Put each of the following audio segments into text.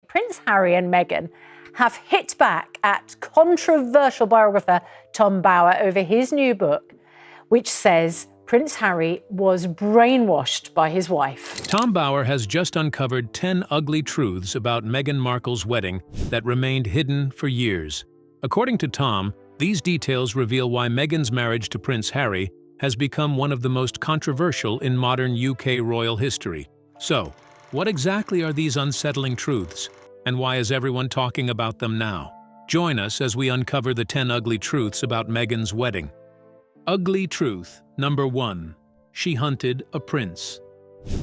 Prince Harry and Meghan have hit back at controversial biographer Tom Bower over his new book, which says Prince Harry was brainwashed by his wife. Tom Bower has just uncovered 10 ugly truths about Meghan Markle's wedding that remained hidden for years. According to Tom, these details reveal why Meghan's marriage to Prince Harry has become one of the most controversial in modern UK royal history. So, what exactly are these unsettling truths, and why is everyone talking about them now? Join us as we uncover the 10 ugly truths about Meghan's wedding. Ugly truth number 1. She hunted a prince.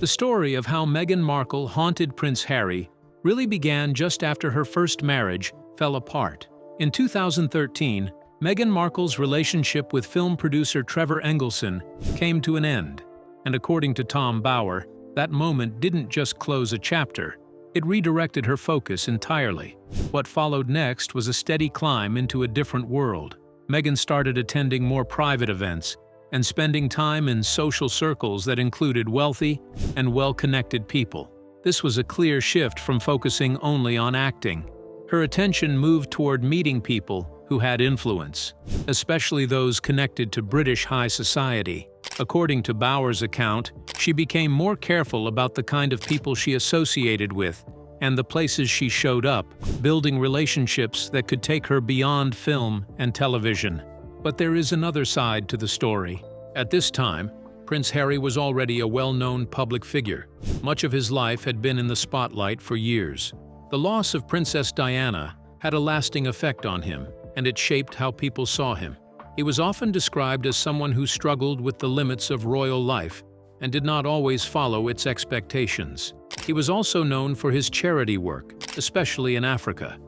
The story of how Meghan Markle haunted Prince Harry really began just after her first marriage fell apart. In 2013, Meghan Markle's relationship with film producer Trevor Engelson came to an end, and according to Tom Bower, that moment didn't just close a chapter, it redirected her focus entirely. What followed next was a steady climb into a different world. Meghan started attending more private events and spending time in social circles that included wealthy and well-connected people. This was a clear shift from focusing only on acting. Her attention moved toward meeting people who had influence, especially those connected to British high society. According to Bower's account, she became more careful about the kind of people she associated with and the places she showed up, building relationships that could take her beyond film and television. But there is another side to the story. At this time, Prince Harry was already a well-known public figure. Much of his life had been in the spotlight for years. The loss of Princess Diana had a lasting effect on him, and it shaped how people saw him. He was often described as someone who struggled with the limits of royal life and did not always follow its expectations. He was also known for his charity work, especially in Africa,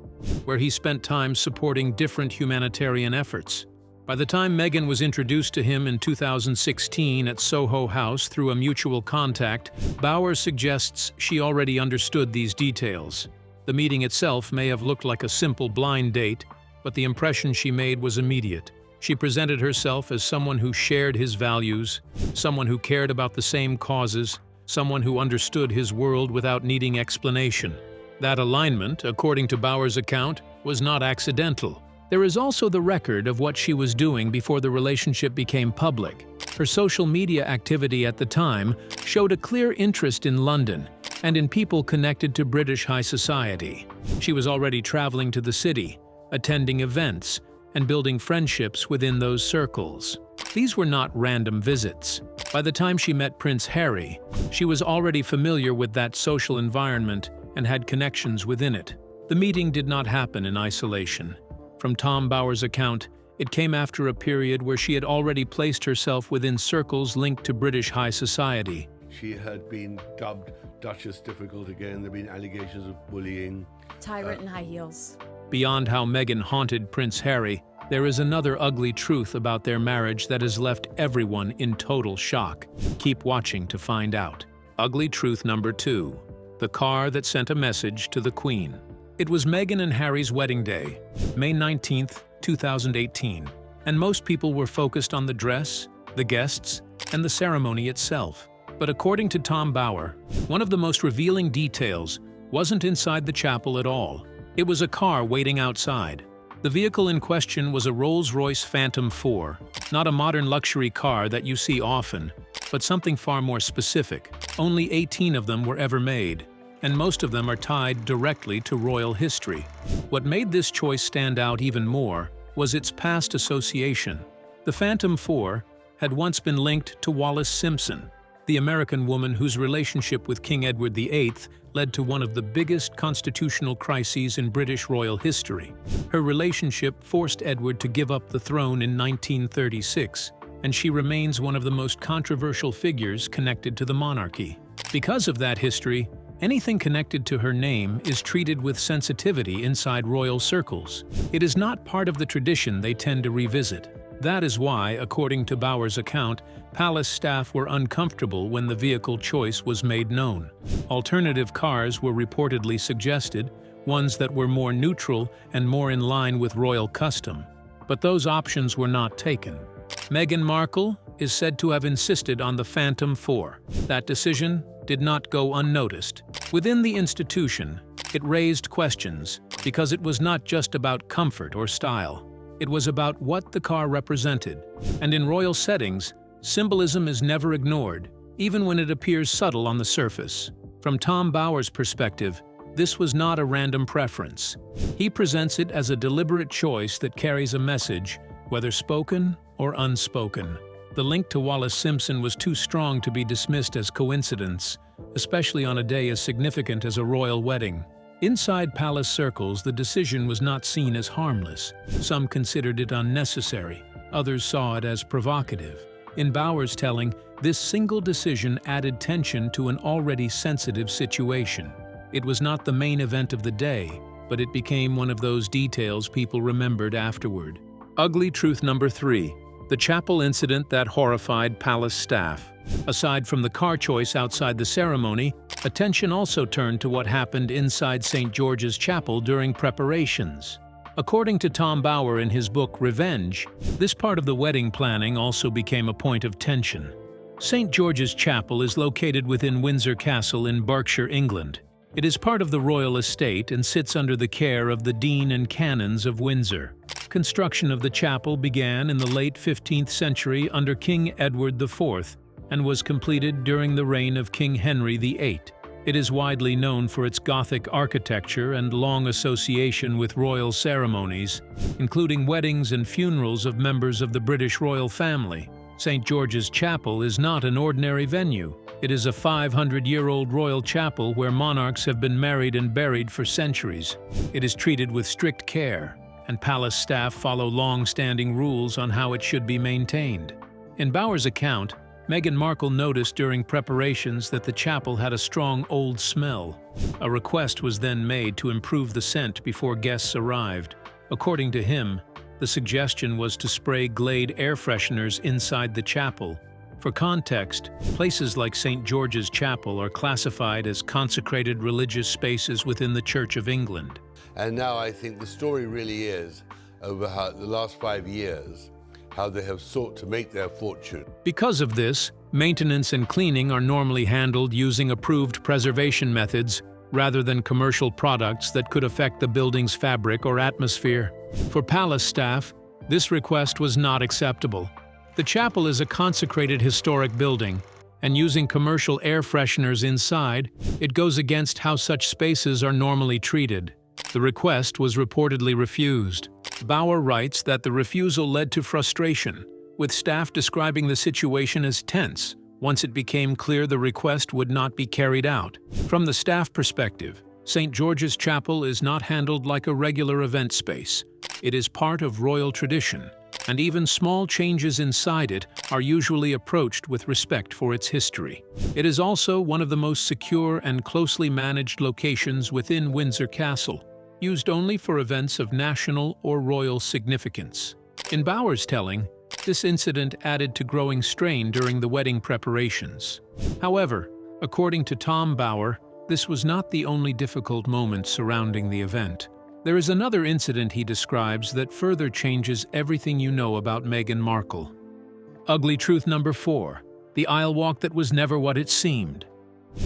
where he spent time supporting different humanitarian efforts. By the time Meghan was introduced to him in 2016 at Soho House through a mutual contact, Bower suggests she already understood these details. The meeting itself may have looked like a simple blind date, but the impression she made was immediate. She presented herself as someone who shared his values, someone who cared about the same causes, someone who understood his world without needing explanation. That alignment, according to Bower's account, was not accidental. There is also the record of what she was doing before the relationship became public. Her social media activity at the time showed a clear interest in London and in people connected to British high society. She was already traveling to the city, attending events, and building friendships within those circles. These were not random visits. By the time she met Prince Harry, she was already familiar with that social environment and had connections within it. The meeting did not happen in isolation. From Tom Bower's account, it came after a period where she had already placed herself within circles linked to British high society. She had been dubbed Duchess Difficult again. There had been allegations of bullying. Tyrant in high heels. Beyond how Meghan haunted Prince Harry, there is another ugly truth about their marriage that has left everyone in total shock. Keep watching to find out. Ugly truth number 2. The car that sent a message to the Queen. It was Meghan and Harry's wedding day, May 19, 2018, and most people were focused on the dress, the guests, and the ceremony itself. But according to Tom Bower, one of the most revealing details wasn't inside the chapel at all. It was a car waiting outside. The vehicle in question was a Rolls-Royce Phantom 4, not a modern luxury car that you see often, but something far more specific. Only 18 of them were ever made, and most of them are tied directly to royal history. What made this choice stand out even more was its past association. The Phantom 4 had once been linked to Wallis Simpson, the American woman whose relationship with King Edward VIII led to one of the biggest constitutional crises in British royal history. Her relationship forced Edward to give up the throne in 1936, and she remains one of the most controversial figures connected to the monarchy. Because of that history, anything connected to her name is treated with sensitivity inside royal circles. It is not part of the tradition they tend to revisit. That is why, according to Bower's account, palace staff were uncomfortable when the vehicle choice was made known. Alternative cars were reportedly suggested, ones that were more neutral and more in line with royal custom. But those options were not taken. Meghan Markle is said to have insisted on the Phantom 4. That decision did not go unnoticed. Within the institution, It raised questions because it was not just about comfort or style. It was about what the car represented. And in royal settings, symbolism is never ignored, even when it appears subtle on the surface. From Tom Bower's perspective, this was not a random preference. He presents it as a deliberate choice that carries a message, whether spoken or unspoken. The link to Wallis Simpson was too strong to be dismissed as coincidence, especially on a day as significant as a royal wedding. Inside palace circles, the decision was not seen as harmless. Some considered it unnecessary, others saw it as provocative. In Bower's telling, this single decision added tension to an already sensitive situation. It was not the main event of the day, but it became one of those details people remembered afterward. Ugly truth number 3. The chapel incident that horrified palace staff. Aside from the car choice outside the ceremony, attention also turned to what happened inside St. George's Chapel during preparations. According to Tom Bower in his book Revenge, this part of the wedding planning also became a point of tension. St. George's Chapel is located within Windsor Castle in Berkshire, England. It is part of the royal estate and sits under the care of the Dean and Canons of Windsor. Construction of the chapel began in the late 15th century under King Edward IV and was completed during the reign of King Henry VIII. It is widely known for its Gothic architecture and long association with royal ceremonies, including weddings and funerals of members of the British royal family. St. George's Chapel is not an ordinary venue. It is a 500-year-old royal chapel where monarchs have been married and buried for centuries. It is treated with strict care, and palace staff follow long-standing rules on how it should be maintained. In Bower's account, Meghan Markle noticed during preparations that the chapel had a strong old smell. A request was then made to improve the scent before guests arrived. According to him, the suggestion was to spray Glade air fresheners inside the chapel. For context, places like St. George's Chapel are classified as consecrated religious spaces within the Church of England. And now I think the story really is, over the last 5 years, how they have sought to make their fortune. Because of this, maintenance and cleaning are normally handled using approved preservation methods rather than commercial products that could affect the building's fabric or atmosphere. For palace staff, this request was not acceptable. The chapel is a consecrated historic building, and using commercial air fresheners inside, it goes against how such spaces are normally treated. The request was reportedly refused. Bower writes that the refusal led to frustration, with staff describing the situation as tense once it became clear the request would not be carried out. From the staff perspective, St. George's Chapel is not handled like a regular event space. It is part of royal tradition, and even small changes inside it are usually approached with respect for its history. It is also one of the most secure and closely managed locations within Windsor Castle, used only for events of national or royal significance. In Bower's telling, this incident added to growing strain during the wedding preparations. However, according to Tom Bower, this was not the only difficult moment surrounding the event. There is another incident he describes that further changes everything you know about Meghan Markle. Ugly truth number 4. The aisle walk that was never what it seemed.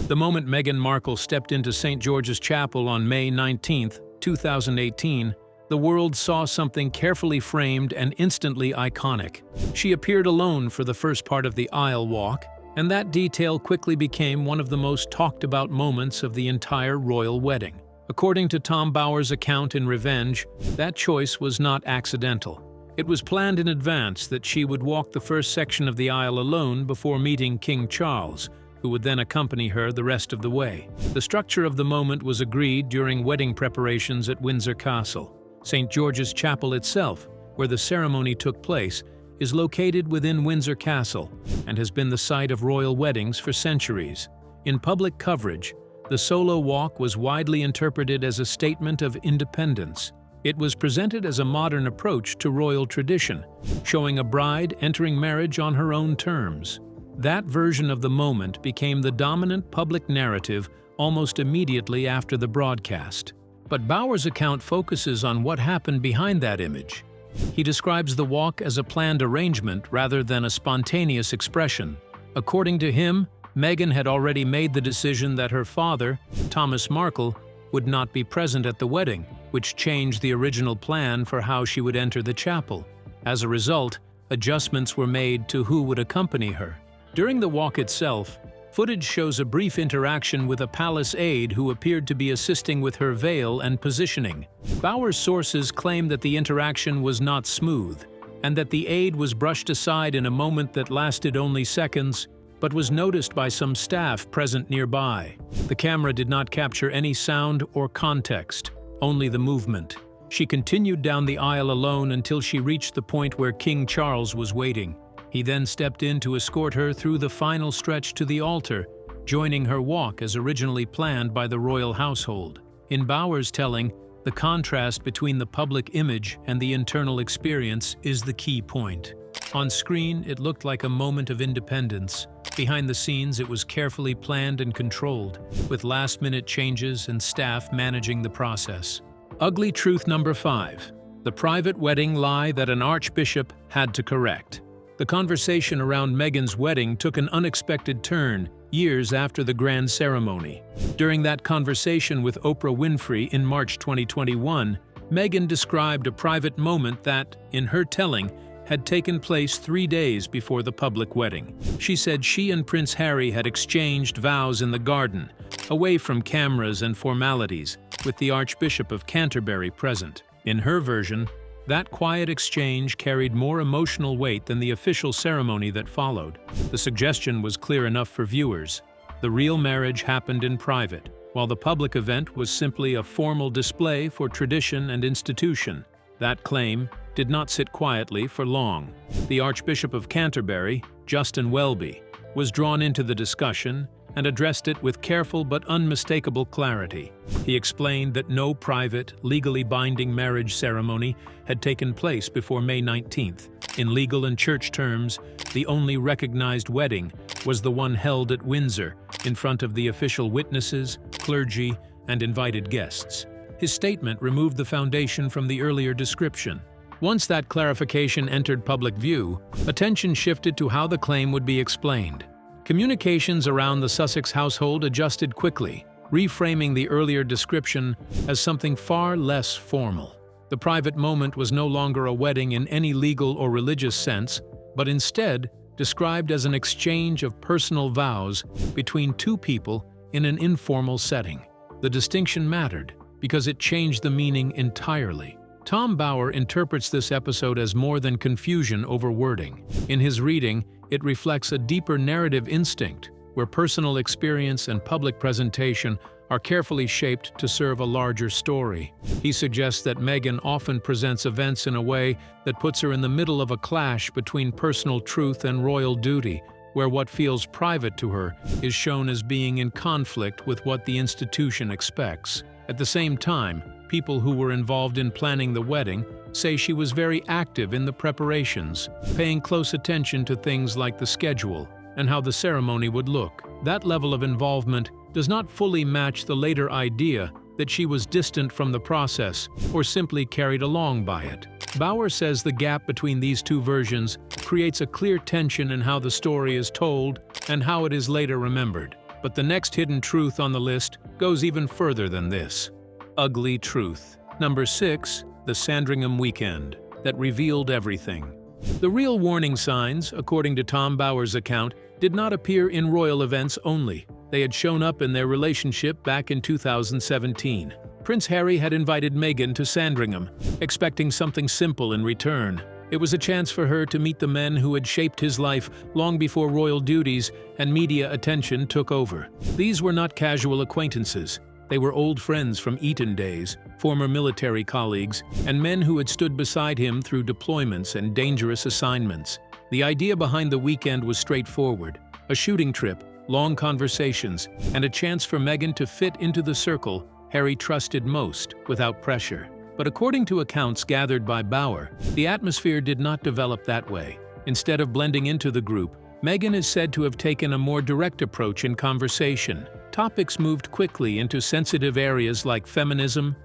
The moment Meghan Markle stepped into St. George's Chapel on May 19, 2018, the world saw something carefully framed and instantly iconic. She appeared alone for the first part of the aisle walk, and that detail quickly became one of the most talked about moments of the entire royal wedding. According to Tom Bower's account in Revenge, that choice was not accidental. It was planned in advance that she would walk the first section of the aisle alone before meeting King Charles, who would then accompany her the rest of the way. The structure of the moment was agreed during wedding preparations at Windsor Castle. St. George's Chapel itself, where the ceremony took place, is located within Windsor Castle and has been the site of royal weddings for centuries. In public coverage, the solo walk was widely interpreted as a statement of independence. It was presented as a modern approach to royal tradition, showing a bride entering marriage on her own terms. That version of the moment became the dominant public narrative almost immediately after the broadcast. But Bower's account focuses on what happened behind that image. He describes the walk as a planned arrangement rather than a spontaneous expression. According to him, Meghan had already made the decision that her father, Thomas Markle, would not be present at the wedding, which changed the original plan for how she would enter the chapel. As a result, adjustments were made to who would accompany her. During the walk itself, footage shows a brief interaction with a palace aide who appeared to be assisting with her veil and positioning. Bauer's sources claim that the interaction was not smooth, and that the aide was brushed aside in a moment that lasted only seconds, but was noticed by some staff present nearby. The camera did not capture any sound or context, only the movement. She continued down the aisle alone until she reached the point where King Charles was waiting. He then stepped in to escort her through the final stretch to the altar, joining her walk as originally planned by the royal household. In Bauer's telling, the contrast between the public image and the internal experience is the key point. On screen, it looked like a moment of independence. Behind the scenes, it was carefully planned and controlled, with last-minute changes and staff managing the process. Ugly truth number 5. The private wedding lie that an archbishop had to correct. The conversation around Meghan's wedding took an unexpected turn years after the grand ceremony. During that conversation with Oprah Winfrey in March 2021, Meghan described a private moment that, in her telling, had taken place 3 days before the public wedding. She said she and Prince Harry had exchanged vows in the garden, away from cameras and formalities, with the Archbishop of Canterbury present. In her version, that quiet exchange carried more emotional weight than the official ceremony that followed. The suggestion was clear enough for viewers. The real marriage happened in private, while the public event was simply a formal display for tradition and institution. That claim did not sit quietly for long. The Archbishop of Canterbury, Justin Welby, was drawn into the discussion and addressed it with careful but unmistakable clarity. He explained that no private, legally binding marriage ceremony had taken place before May 19th. In legal and church terms, the only recognized wedding was the one held at Windsor, in front of the official witnesses, clergy, and invited guests. His statement removed the foundation from the earlier description. Once that clarification entered public view, attention shifted to how the claim would be explained. Communications around the Sussex household adjusted quickly, reframing the earlier description as something far less formal. The private moment was no longer a wedding in any legal or religious sense, but instead described as an exchange of personal vows between two people in an informal setting. The distinction mattered because it changed the meaning entirely. Tom Bauer interprets this episode as more than confusion over wording. In his reading, it reflects a deeper narrative instinct, where personal experience and public presentation are carefully shaped to serve a larger story. He suggests that Meghan often presents events in a way that puts her in the middle of a clash between personal truth and royal duty, where what feels private to her is shown as being in conflict with what the institution expects. At the same time, people who were involved in planning the wedding say she was very active in the preparations, paying close attention to things like the schedule and how the ceremony would look. That level of involvement does not fully match the later idea that she was distant from the process or simply carried along by it. Bauer says the gap between these two versions creates a clear tension in how the story is told and how it is later remembered. But the next hidden truth on the list goes even further than this. Ugly truth. Number 6, the Sandringham weekend that revealed everything. The real warning signs, according to Tom Bauer's account, did not appear in royal events only. They had shown up in their relationship back in 2017. Prince Harry had invited Meghan to Sandringham, expecting something simple in return. It was a chance for her to meet the men who had shaped his life long before royal duties and media attention took over. These were not casual acquaintances. They were old friends from Eton days, former military colleagues, and men who had stood beside him through deployments and dangerous assignments. The idea behind the weekend was straightforward: a shooting trip, long conversations, and a chance for Meghan to fit into the circle Harry trusted most without pressure. But according to accounts gathered by Bauer, the atmosphere did not develop that way. Instead of blending into the group, Meghan is said to have taken a more direct approach in conversation. Topics moved quickly into sensitive areas like feminism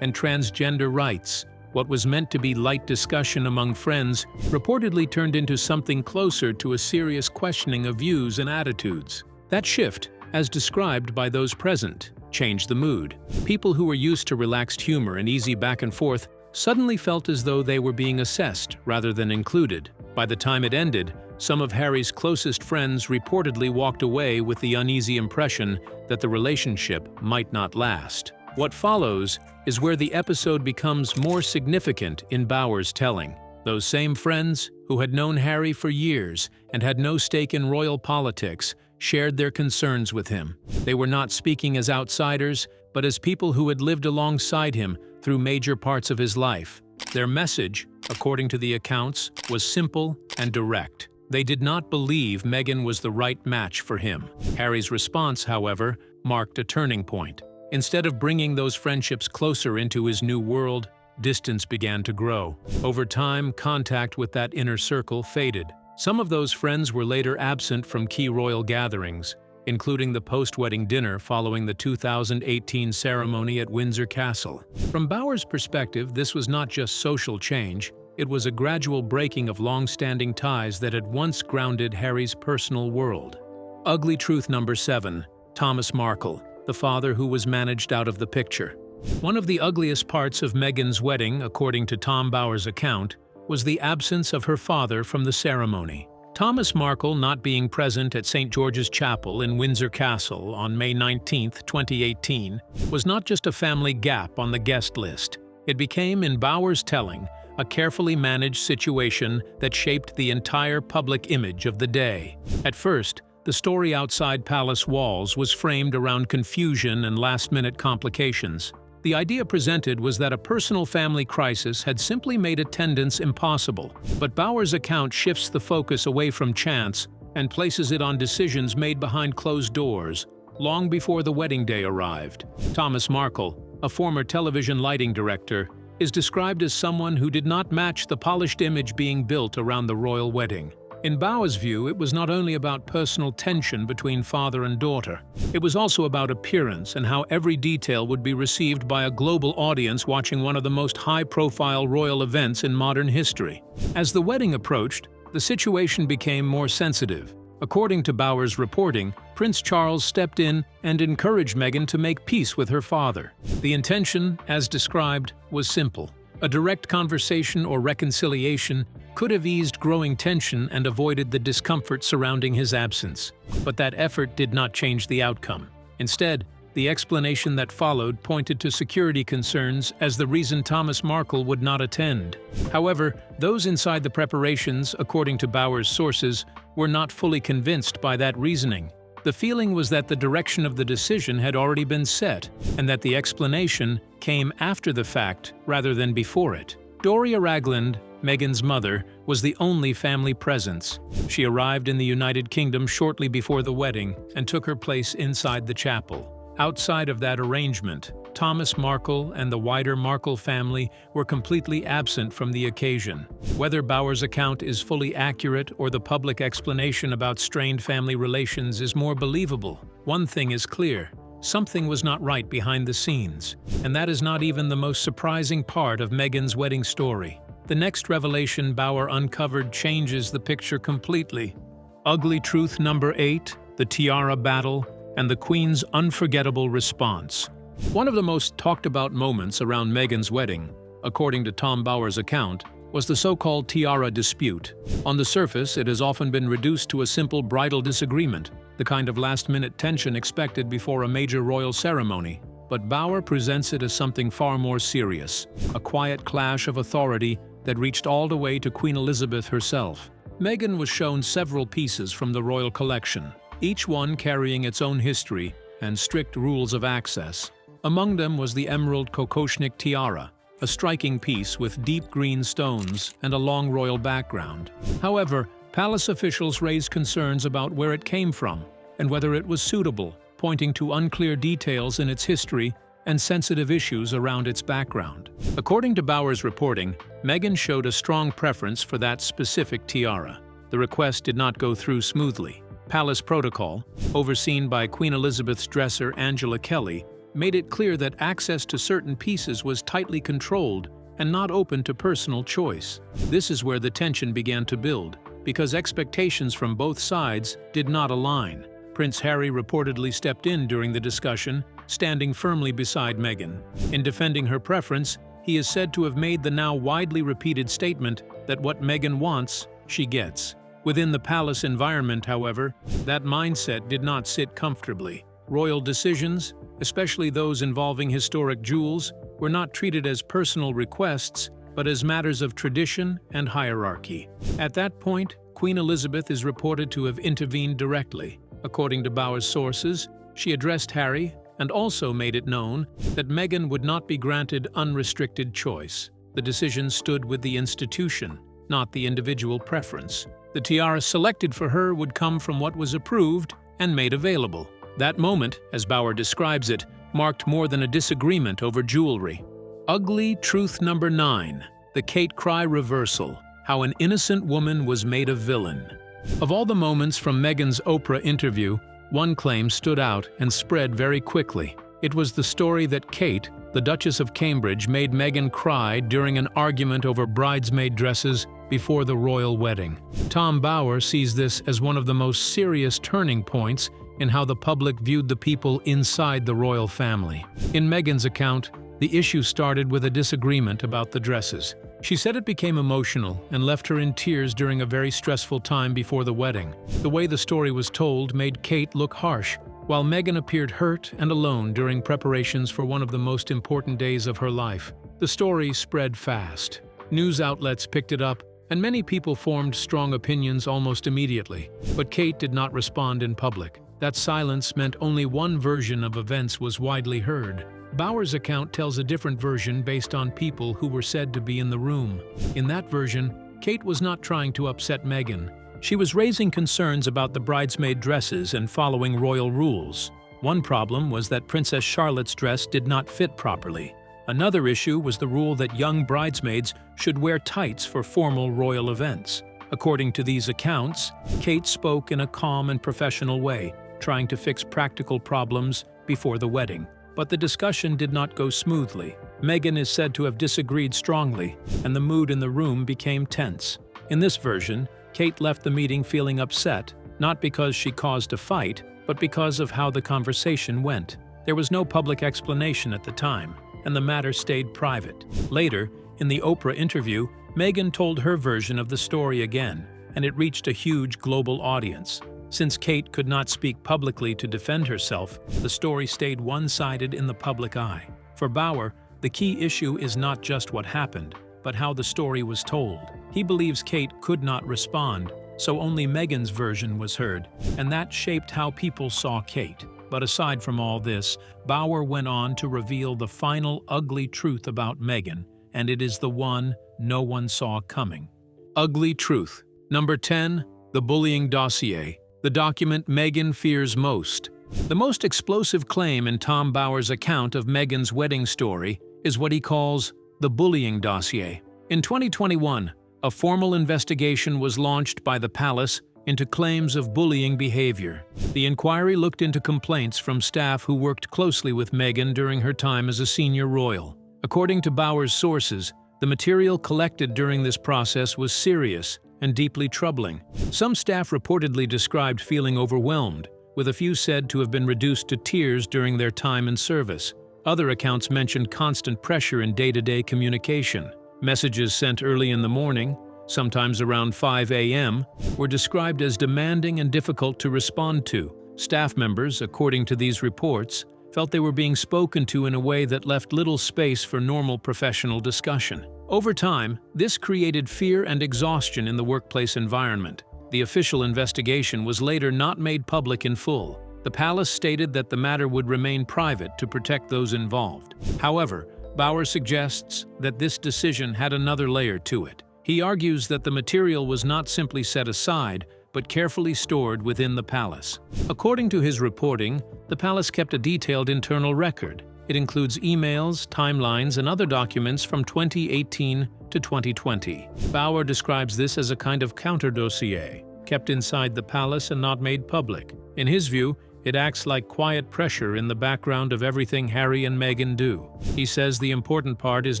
and transgender rights. What was meant to be light discussion among friends reportedly turned into something closer to a serious questioning of views and attitudes. That shift, as described by those present, changed the mood. People who were used to relaxed humor and easy back and forth suddenly felt as though they were being assessed rather than included. By the time it ended, some of Harry's closest friends reportedly walked away with the uneasy impression that the relationship might not last. What follows is where the episode becomes more significant in Bowers' telling. Those same friends, who had known Harry for years and had no stake in royal politics, shared their concerns with him. They were not speaking as outsiders, but as people who had lived alongside him through major parts of his life. Their message, according to the accounts, was simple and direct. They did not believe Meghan was the right match for him. Harry's response, however, marked a turning point. Instead of bringing those friendships closer into his new world, distance began to grow. Over time, contact with that inner circle faded. Some of those friends were later absent from key royal gatherings, including the post-wedding dinner following the 2018 ceremony at Windsor Castle. From Bowers' perspective, this was not just social change, it was a gradual breaking of long-standing ties that had once grounded Harry's personal world. Ugly truth number 7. Thomas Markle, the father who was managed out of the picture. One of the ugliest parts of Meghan's wedding, according to Tom Bowers' account, was the absence of her father from the ceremony. Thomas Markle not being present at St. George's Chapel in Windsor Castle on May 19, 2018, was not just a family gap on the guest list. It became, in Bowers' telling, a carefully managed situation that shaped the entire public image of the day. At first, the story outside palace walls was framed around confusion and last-minute complications. The idea presented was that a personal family crisis had simply made attendance impossible, but Bowers' account shifts the focus away from chance and places it on decisions made behind closed doors, long before the wedding day arrived. Thomas Markle, a former television lighting director, is described as someone who did not match the polished image being built around the royal wedding. In Bowers' view, it was not only about personal tension between father and daughter. It was also about appearance and how every detail would be received by a global audience watching one of the most high-profile royal events in modern history. As the wedding approached, the situation became more sensitive. According to Bowers' reporting, Prince Charles stepped in and encouraged Meghan to make peace with her father. The intention, as described, was simple. A direct conversation or reconciliation could have eased growing tension and avoided the discomfort surrounding his absence. But that effort did not change the outcome. Instead, the explanation that followed pointed to security concerns as the reason Thomas Markle would not attend. However, those inside the preparations, according to Bowers' sources, were not fully convinced by that reasoning. The feeling was that the direction of the decision had already been set, and that the explanation came after the fact rather than before it. Doria Ragland, Meghan's mother, was the only family presence. She arrived in the United Kingdom shortly before the wedding and took her place inside the chapel. Outside of that arrangement, Thomas Markle and the wider Markle family were completely absent from the occasion. Whether Bowers' account is fully accurate or the public explanation about strained family relations is more believable, one thing is clear: something was not right behind the scenes. And that is not even the most surprising part of Meghan's wedding story. The next revelation Bowers uncovered changes the picture completely. Ugly truth number 8, the tiara battle, and the Queen's unforgettable response. One of the most talked about moments around Meghan's wedding, according to Tom Bowers' account, was the so-called tiara dispute. On the surface, it has often been reduced to a simple bridal disagreement, the kind of last-minute tension expected before a major royal ceremony. But Bowers presents it as something far more serious, a quiet clash of authority that reached all the way to Queen Elizabeth herself. Meghan was shown several pieces from the royal collection, each one carrying its own history and strict rules of access. Among them was the emerald Kokoshnik tiara, a striking piece with deep green stones and a long royal background. However, palace officials raised concerns about where it came from and whether it was suitable, pointing to unclear details in its history and sensitive issues around its background. According to Bowers' reporting, Meghan showed a strong preference for that specific tiara. The request did not go through smoothly. Palace protocol, overseen by Queen Elizabeth's dresser Angela Kelly, made it clear that access to certain pieces was tightly controlled and not open to personal choice. This is where the tension began to build, because expectations from both sides did not align. Prince Harry reportedly stepped in during the discussion, standing firmly beside Meghan. In defending her preference, he is said to have made the now widely repeated statement that what Meghan wants, she gets. Within the palace environment, however, that mindset did not sit comfortably. Royal decisions, especially those involving historic jewels, were not treated as personal requests, but as matters of tradition and hierarchy. At that point, Queen Elizabeth is reported to have intervened directly. According to Bauer's sources, she addressed Harry and also made it known that Meghan would not be granted unrestricted choice. The decision stood with the institution, not the individual preference. The tiara selected for her would come from what was approved and made available. That moment, as Bauer describes it, marked more than a disagreement over jewelry. Ugly truth number 9, the Kate cry reversal, how an innocent woman was made a villain. Of all the moments from Meghan's Oprah interview, one claim stood out and spread very quickly. It was the story that Kate, the Duchess of Cambridge, made Meghan cry during an argument over bridesmaid dresses before the royal wedding. Tom Bauer sees this as one of the most serious turning points in how the public viewed the people inside the royal family. In Meghan's account, the issue started with a disagreement about the dresses. She said it became emotional and left her in tears during a very stressful time before the wedding. The way the story was told made Kate look harsh, while Meghan appeared hurt and alone during preparations for one of the most important days of her life. The story spread fast. News outlets picked it up, and many people formed strong opinions almost immediately. But Kate did not respond in public. That silence meant only one version of events was widely heard. Bauer's account tells a different version based on people who were said to be in the room. In that version, Kate was not trying to upset Meghan. She was raising concerns about the bridesmaid dresses and following royal rules. One problem was that Princess Charlotte's dress did not fit properly. Another issue was the rule that young bridesmaids should wear tights for formal royal events. According to these accounts, Kate spoke in a calm and professional way, trying to fix practical problems before the wedding. But the discussion did not go smoothly. Meghan is said to have disagreed strongly, and the mood in the room became tense. In this version, Kate left the meeting feeling upset, not because she caused a fight, but because of how the conversation went. There was no public explanation at the time, and the matter stayed private. Later, in the Oprah interview, Meghan told her version of the story again, and it reached a huge global audience. Since Kate could not speak publicly to defend herself, the story stayed one-sided in the public eye. For Bauer, the key issue is not just what happened, but how the story was told. He believes Kate could not respond, so only Meghan's version was heard, and that shaped how people saw Kate. But aside from all this, Bauer went on to reveal the final ugly truth about Meghan, and it is the one no one saw coming. Ugly truth. Number 10, the bullying dossier. The document Meghan fears most. The most explosive claim in Tom Bauer's account of Meghan's wedding story is what he calls the bullying dossier. In 2021, a formal investigation was launched by the palace into claims of bullying behavior. The inquiry looked into complaints from staff who worked closely with Meghan during her time as a senior royal. According to Bauer's sources, the material collected during this process was serious and deeply troubling. Some staff reportedly described feeling overwhelmed, with a few said to have been reduced to tears during their time in service. Other accounts mentioned constant pressure in day-to-day communication. Messages sent early in the morning, sometimes around 5 a.m., were described as demanding and difficult to respond to. Staff members, according to these reports, felt they were being spoken to in a way that left little space for normal professional discussion. Over time, this created fear and exhaustion in the workplace environment. The official investigation was later not made public in full. The palace stated that the matter would remain private to protect those involved. However, Bauer suggests that this decision had another layer to it. He argues that the material was not simply set aside, but carefully stored within the palace. According to his reporting, the palace kept a detailed internal record. It includes emails, timelines, and other documents from 2018 to 2020. Bauer describes this as a kind of counter-dossier, kept inside the palace and not made public. In his view, it acts like quiet pressure in the background of everything Harry and Meghan do. He says the important part is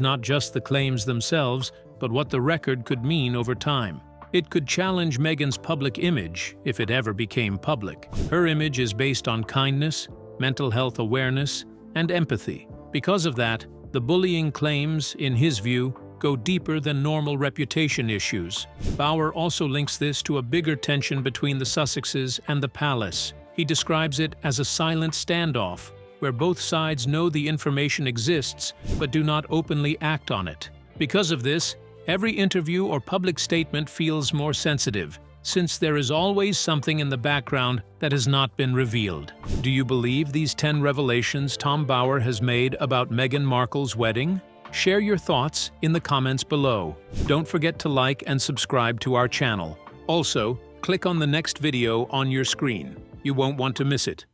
not just the claims themselves, but what the record could mean over time. It could challenge Meghan's public image if it ever became public. Her image is based on kindness, mental health awareness, and empathy. Because of that, the bullying claims, in his view, go deeper than normal reputation issues. Bauer also links this to a bigger tension between the Sussexes and the palace. He describes it as a silent standoff, where both sides know the information exists but do not openly act on it. Because of this, every interview or public statement feels more sensitive, since there is always something in the background that has not been revealed. Do you believe these 10 revelations Tom Bauer has made about Meghan Markle's wedding? Share your thoughts in the comments below. Don't forget to like and subscribe to our channel. Also, click on the next video on your screen. You won't want to miss it.